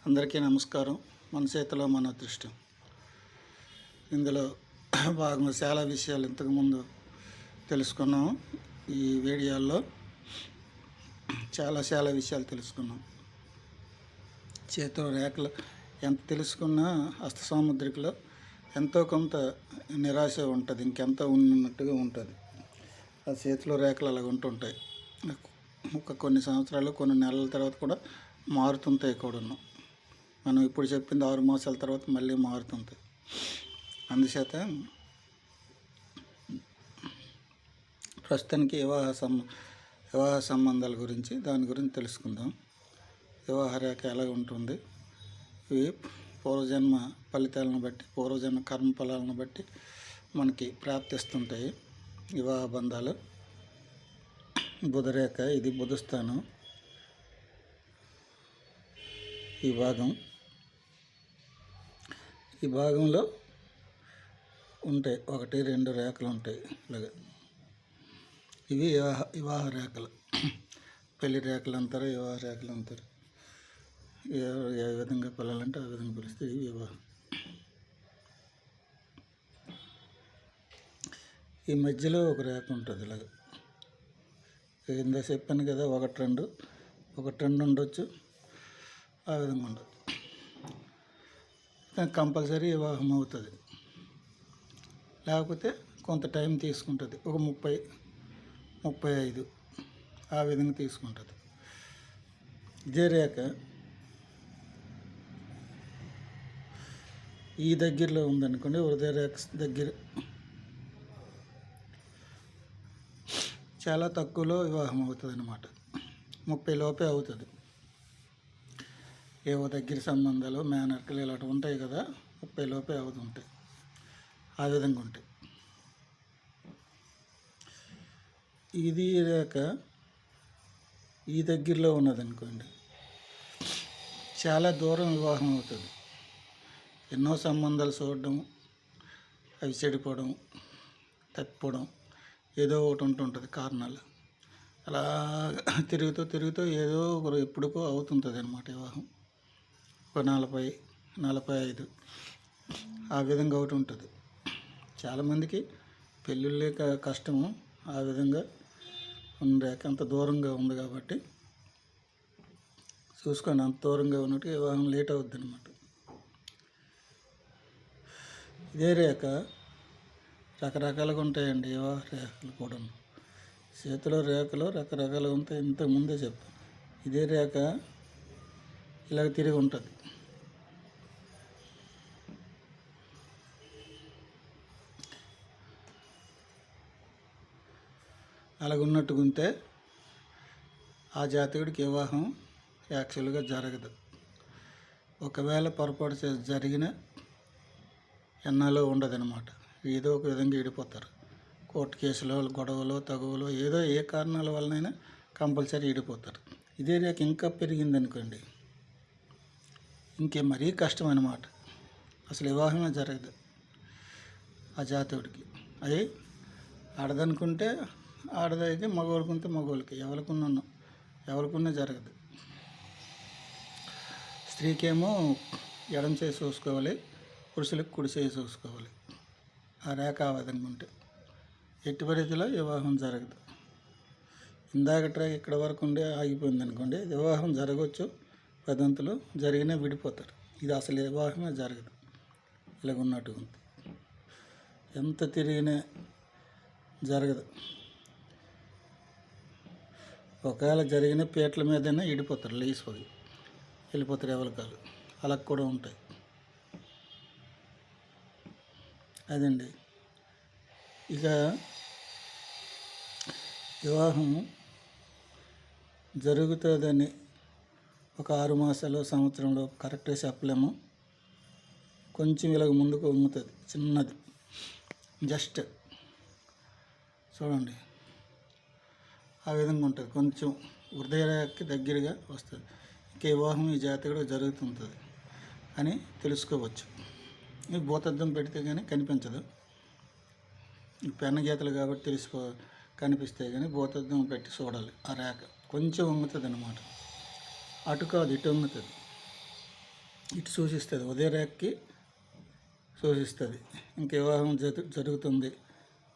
అందరికీ నమస్కారం. మన చేతిలో మన అదృష్టం. ఇందులో భాగంగా చాలా విషయాలు ఇంతకుముందు తెలుసుకున్నాం. ఈ వీడియోల్లో చాలా విషయాలు తెలుసుకున్నాం. చేతిలో రేఖలు ఎంత తెలుసుకున్నా హస్త సాముద్రికలో ఎంతో కొంత నిరాశ ఉంటుంది, ఇంకెంతో ఉన్నట్టుగా ఉంటుంది. ఆ చేతిలో రేఖలు అలాగ ఉంటుంటాయి. కొన్ని సంవత్సరాలు కొన్ని నెలల తర్వాత కూడా మారుతుంటాయి కూడాను. మనం ఇప్పుడు చెప్పింది 6 మాసాల తర్వాత మళ్ళీ మారుతుంది. అందుచేత ప్రస్తుతానికి వివాహ సంబంధాల గురించి దాని గురించి తెలుసుకుందాం. వివాహ రేఖ ఎలా ఉంటుంది, ఇవి పూర్వజన్మ ఫలితాలను బట్టి, పూర్వజన్మ కర్మ ఫలాలను బట్టి మనకి ప్రాప్తిస్తుంటాయి వివాహ బంధాలు. బుధరేఖ, ఇది బుధస్థానం. ఈ భాగంలో ఉంటాయి 1-2 రేఖలు ఉంటాయి. ఇలాగ ఇవి వివాహ రేఖలు. పెళ్లి రేఖలు అంటారు, వివాహ రేఖలు అంటారు. ఏ విధంగా పిల్లలంటే ఆ విధంగా పిలిస్తే ఇవి వివాహం. ఈ మధ్యలో ఒక రేఖ ఉంటుంది ఇలాగ. ఇందా చెప్పాను కదా, 1-2 ఉండొచ్చు, ఆ విధంగా ఉండదు. కంపల్సరీ వివాహం అవుతుంది. లేకపోతే కొంత టైం తీసుకుంటుంది, ఒక 30-35 ఆ విధంగా తీసుకుంటుంది. ఇదే రేఖ ఈ దగ్గరలో ఉందనుకోండి, హృదయ రేఖ దగ్గర చాలా తక్కువలో వివాహం అవుతుంది అన్నమాట. 30 లోపే అవుతుంది. ఏవో దగ్గర సంబంధాలు, మేనర్కలు ఇలాంటివి ఉంటాయి కదా, 30 లోపే అవుతుంటాయి. ఆ విధంగా ఉంటాయి. ఇది రేఖ ఈ దగ్గరలో ఉన్నదనుకోండి, చాలా దూరం వివాహం అవుతుంది. ఎన్నో సంబంధాలు చూడడం, అవి చెడిపోవడం, తప్పిపోవడం, ఏదో ఒకటి ఉంటుంటుంది కారణాలు. అలా తిరుగుతూ ఏదో ఒకరు ఎప్పుడుకో అవుతుంటుంది అన్నమాట వివాహం. ఒక 40-45 ఆ విధంగా ఒకటి ఉంటుంది. చాలామందికి పెళ్ళిళ్ళే కష్టము. ఆ విధంగా రేఖ అంత దూరంగా ఉంది కాబట్టి చూసుకోండి. అంత దూరంగా ఉన్నట్టు వివాహం లేట్ అవుద్ది అనమాట. ఇదే రేఖ రకరకాలుగా ఉంటాయండి. వివాహ రేఖలు కూడా చేతిలో రేఖలు రకరకాలుగా ఉంటాయి. ఇంతకుముందే చెప్పాను. ఇదే రేఖ ఇలాగ తిరిగి ఉంటుంది. అలాగున్నట్టుకుంటే ఆ జాతకుడికి వివాహం యాక్చువల్గా జరగదు. ఒకవేళ పొరపాటు జరిగిన ఎన్నాలో ఉండదన్నమాట. ఏదో ఒక విధంగా విడిపోతారు. కోర్టు కేసులో, గొడవలో, తగువలో, ఏదో ఏ కారణాల వలనైనా కంపల్సరీ విడిపోతారు. ఇదే రేఖ ఇంకా పెరిగిందనుకోండి, ఇంకే మరీ కష్టం అన్నమాట. అసలు వివాహమే జరగదు ఆ జాతకుడికి. అది ఆడదనుకుంటే ఆడదైతే, మగవాళ్ళకుంటే మగవాళ్ళకి, ఎవరికున్నా జరగదు. స్త్రీకేమో ఎడమ చేసి చూసుకోవాలి, పురుషులకు కుడి చేసి చూసుకోవాలి. ఆ రేఖ ఆ విధంగా ఉంటే ఎట్టి పరిధిలో వివాహం జరగదు. ఇందాక ట్రాక్ ఇక్కడ వరకు ఉండే ఆగిపోయింది అనుకోండి, వివాహం జరగవచ్చు. పదంతులు జరిగినా విడిపోతారు. ఇది అసలు వివాహమే జరగదు. ఇలాగ ఉన్నట్టు ఉంది. ఎంత తిరిగినా జరగదు. ఒకవేళ జరిగిన పీటల మీదైనా విడిపోతారు, లేచిపోయి వెళ్ళిపోతారు ఎవరికాలు. అలా కూడా ఉంటాయి. అదండి. ఇక వివాహం జరుగుతుందని ఒక 6 మాసాలు, సంవత్సరంలో కరెక్ట్గా చెప్పలేము. కొంచెం ఇలాగ ముందుకు వంగుతుంది, చిన్నది. జస్ట్ చూడండి, ఆ విధంగా ఉంటుంది. కొంచెం హృదయానికి దగ్గరగా వస్తుంది. ఇంక వివాహం ఈ జాతకుడు జరుగుతుంటుంది అని తెలుసుకోవచ్చు. ఈ భూతద్దం పెడితే కానీ కనిపించదు. పెన్న గీతలు కాబట్టి కనిపిస్తే కానీ భూతద్దం పెట్టి చూడాలి. ఆ రేఖ కొంచెం వంగుతుంది అన్నమాట. అటు కాదు, ఇటు వంగుతుంది. ఇటు సూచిస్తుంది, ఉదయ రేఖకి సూచిస్తుంది. ఇంక వివాహం జరుగుతుంది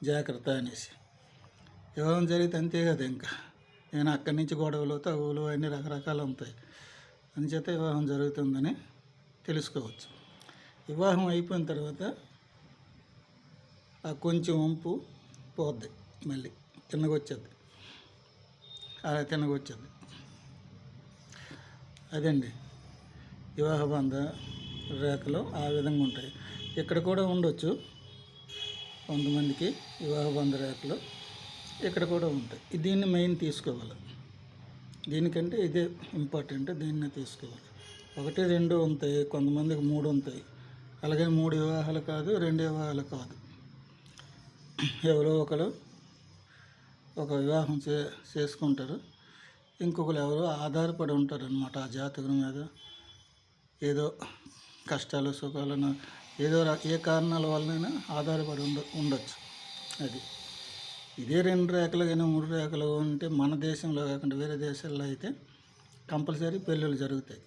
జాగ్రత్త అనేసి. వివాహం జరిగితే అంతే కదా. ఇంకా నేను అక్కడి నుంచి గొడవలు తగువులు అన్నీ రకరకాలు ఉంటాయి. అందుచేత వివాహం జరుగుతుందని తెలుసుకోవచ్చు. వివాహం అయిపోయిన తర్వాత ఆ కొంచెం వంపు పోద్ది, మళ్ళీ తిన్నగొచ్చేది, అలా తిన్నగొచ్చేది. అదండి వివాహ బంధ రేఖలు ఆ విధంగా ఉంటాయి. ఇక్కడ కూడా ఉండొచ్చు కొంతమందికి వివాహ బంధ రేఖలు, ఇక్కడ కూడా ఉంటాయి. దీన్ని మెయిన్ తీసుకోవాలి. దీనికంటే ఇదే ఇంపార్టెంట్, దీన్నే తీసుకోవాలి. 1, 2 ఉంటాయి, కొంతమందికి 3 ఉంటాయి. అలాగే 3 వివాహాలు కాదు, 2 వివాహాలు కాదు. ఎవరో ఒకరు ఒక వివాహం చేసుకుంటారు, ఇంకొకరు ఎవరో ఆధారపడి ఉంటారు అన్నమాట ఆ జాతకం మీద. ఏదో కష్టాలు సుఖాలను ఏదో ఏ కారణాల వల్లనైనా ఆధారపడి ఉండొచ్చు. అది ఇదే 2 రేఖలు కానీ 3 రేఖలు ఉంటే మన దేశంలో కాకుండా వేరే దేశాల్లో అయితే కంపల్సరీ పెళ్ళిళ్ళు జరుగుతాయి.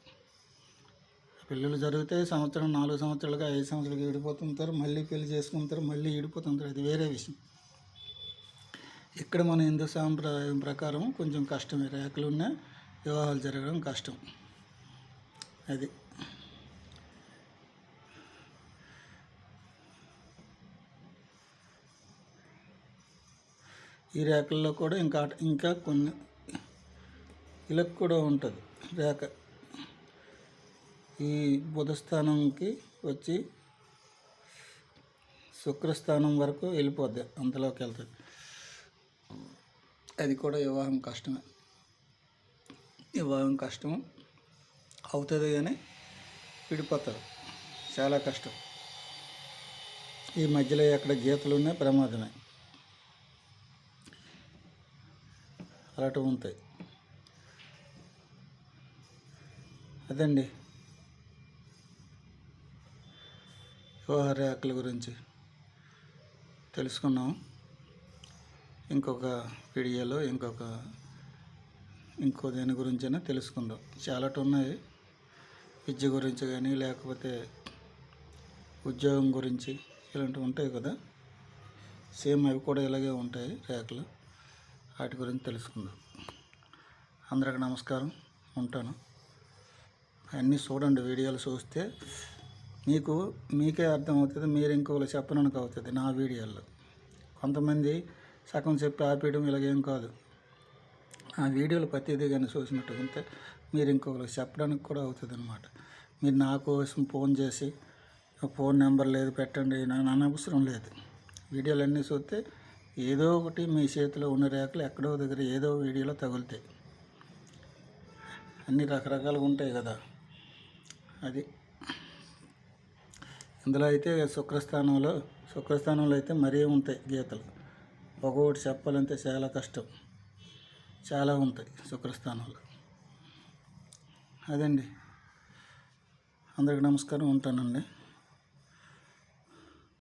పెళ్ళిళ్ళు జరుగుతాయి, సంవత్సరం 4 సంవత్సరాలుగా 5 సంవత్సరాలుగా విడిపోతుంటారు, మళ్ళీ పెళ్లి చేసుకుంటారు, మళ్ళీ విడిపోతుంటారు. అది వేరే విషయం. ఇక్కడ మన హిందూ సాంప్రదాయం ప్రకారం కొంచెం కష్టమే, రేఖలున్న వివాహాలు జరగడం కష్టం. అది ఈ రేఖల్లో కూడా ఇంకా కొన్ని ఇలకు కూడా ఉంటుంది రేఖ. ఈ బుధస్థానంకి వచ్చి శుక్రస్థానం వరకు వెళ్ళిపోద్ది, అంతలోకి వెళ్తుంది. అది కూడా వివాహం కష్టమే. వివాహం కష్టం అవుతుంది కానీ విడిపోతారు, చాలా కష్టం. ఈ మధ్యలో ఎక్కడ గీతలు ఉన్నా ప్రమాదమే, అలాంటివి ఉంటాయి. అదండి వివాహ రేఖల గురించి తెలుసుకున్నాం. ఇంకొక వీడియోలో ఇంకో దేని గురించైనా తెలుసుకుందాం. చాలా ఉన్నాయి, విద్య గురించి కానీ లేకపోతే ఉద్యోగం గురించి ఇలాంటివి ఉంటాయి కదా, సేమ్ అవి కూడా ఇలాగే ఉంటాయి రేఖలు. వాటి గురించి తెలుసుకుందాం. అందరికి నమస్కారం, ఉంటాను. అన్నీ చూడండి, వీడియోలు చూస్తే మీకే అర్థమవుతుంది, మీరు ఇంకొకరు చెప్పడానికి అవుతుంది. నా వీడియోల్లో కొంతమంది సగం చెప్పి ఆపేయడం ఇలాగేం కాదు. ఆ వీడియోలు ప్రతిదీ కానీ చూసినట్టుంటే మీరు ఇంకొకరికి చెప్పడానికి కూడా అవుతుంది అన్నమాట. మీరు నా కోసం ఫోన్ చేసి ఫోన్ నెంబర్ లేదు పెట్టండి నాకు అనవసరం లేదు. వీడియోలన్నీ చూస్తే ఏదో ఒకటి మీ చేతిలో ఉన్న రేఖలు ఎక్కడో దగ్గర ఏదో వీడియోలో తగులుతాయి. అన్నీ రకరకాలుగా ఉంటాయి కదా. అది ఇందులో అయితే శుక్రస్థానంలో అయితే మరీ ఉంటాయి గీతలు. ఒక్కొక్కటి చెప్పాలంటే చాలా కష్టం, చాలా ఉంటాయి శుక్రస్థానంలో. అదండి, అందరికి నమస్కారం, ఉంటానండి.